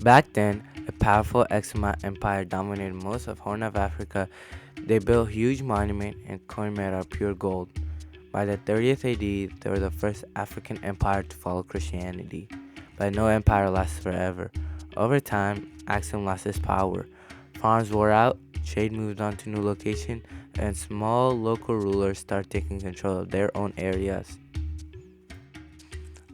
Back then, a powerful Axumite empire dominated most of Horn of Africa. They built huge monuments and coin made of pure gold. By the 30th AD, they were the first African empire to follow Christianity. But no empire lasts forever. Over time, Axum lost its power. Farms wore out, trade moved on to new locations, and small local rulers started taking control of their own areas.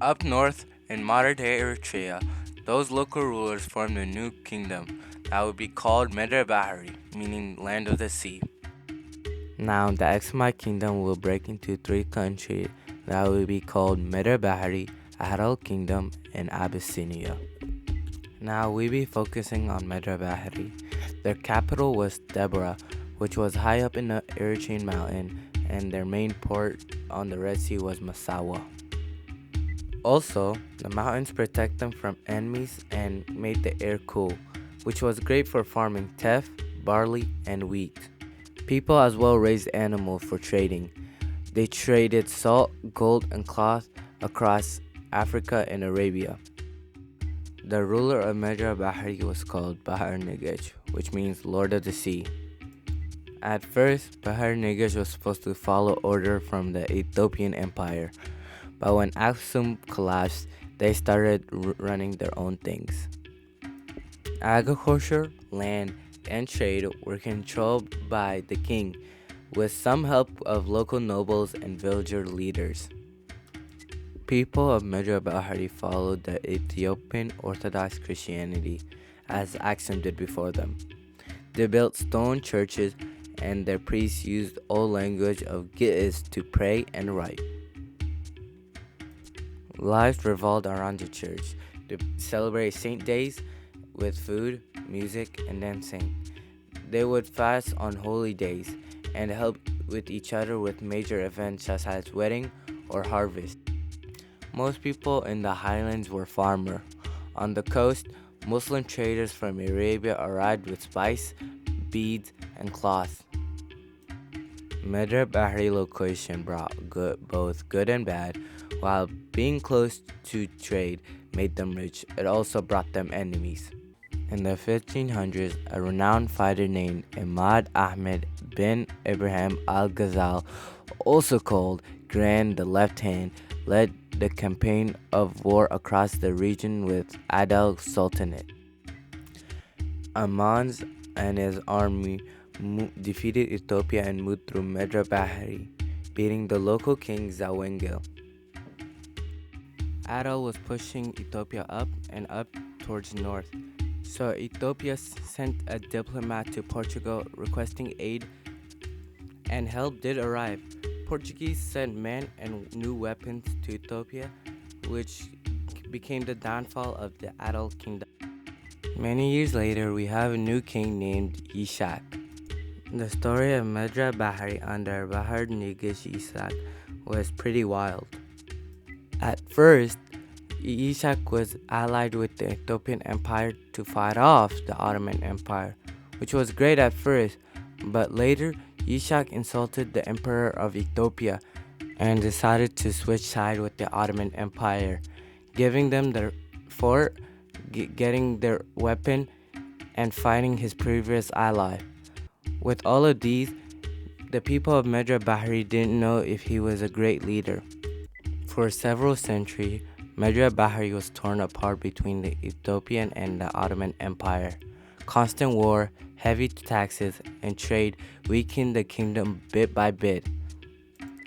Up north, in modern day Eritrea, those local rulers formed a new kingdom that would be called Medri Bahri, meaning land of the sea. Now, the Axumite kingdom will break into three countries that will be called Medri Bahri, Aral Kingdom, and Abyssinia. Now, we be focusing on Medri Bahri. Their capital was Deborah, which was high up in the Eritrean mountain, and their main port on the Red Sea was Massawa. Also, the mountains protect them from enemies and made the air cool, which was great for farming teff, barley, and wheat. People as well raised animals for trading. They traded salt, gold, and cloth across Africa and Arabia. The ruler of Medra Bahri was called Bahar Negesh, which means Lord of the Sea. At first, Bahar Negesh was supposed to follow order from the Ethiopian Empire, but when Aksum collapsed, they started running their own things. Agriculture, land, and trade were controlled by the king, with some help of local nobles and villager leaders. People of Medra Bahari followed the Ethiopian Orthodox Christianity, as Aksum did before them. They built stone churches, and their priests used old language of Giz to pray and write. Life revolved around the church to celebrate saint days with food, music, and dancing. They would fast on holy days and help with each other with major events such as wedding or harvest. Most people in the highlands were farmers. On the coast, Muslim traders from Arabia arrived with spice, beads, and cloth. Medr Bahri location brought both good and bad. While being close to trade made them rich, it also brought them enemies. In the 1500s, a renowned fighter named Imad Ahmed bin Ibrahim al-Ghazal, also called Grand the Left Hand, led the campaign of war across the region with Adal Sultanate. Amans and his army defeated Ethiopia and moved through Medra Bahari, beating the local king Zawengel. Adal was pushing Ethiopia up and up towards north, so Ethiopia sent a diplomat to Portugal requesting aid, and help did arrive. Portuguese sent men and new weapons to Ethiopia, which became the downfall of the Adal kingdom. Many years later, we have a new king named Ishak. The story of Medra Bahari under Bahar Nigish Ishak was pretty wild. At first, Ishak was allied with the Ethiopian Empire to fight off the Ottoman Empire, which was great at first, but later Ishak insulted the Emperor of Ethiopia and decided to switch sides with the Ottoman Empire, giving them their fort, getting their weapon, and fighting his previous ally. With all of these, the people of Medra Bahari didn't know if he was a great leader. For several centuries, Medra Bahari was torn apart between the Ethiopian and the Ottoman Empire. Constant war, heavy taxes, and trade weakened the kingdom bit by bit.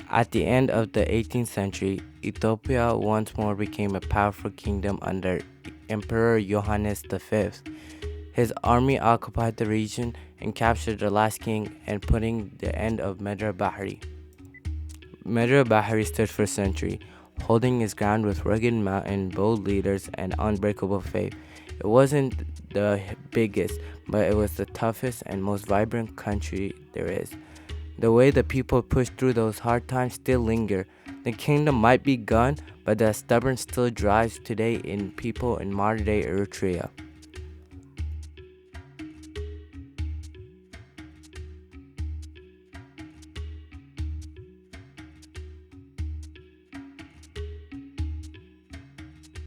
At the end of the 18th century, Ethiopia once more became a powerful kingdom under Emperor Johannes V. His army occupied the region and captured the last king and putting the end of Medra Bahari. Medra Bahari stood for centuries, holding his ground with rugged mountain, bold leaders, and unbreakable faith. It wasn't the biggest, but it was the toughest and most vibrant country there is. The way the people pushed through those hard times still linger. The kingdom might be gone, but the stubborn still drives today in people in modern-day Eritrea.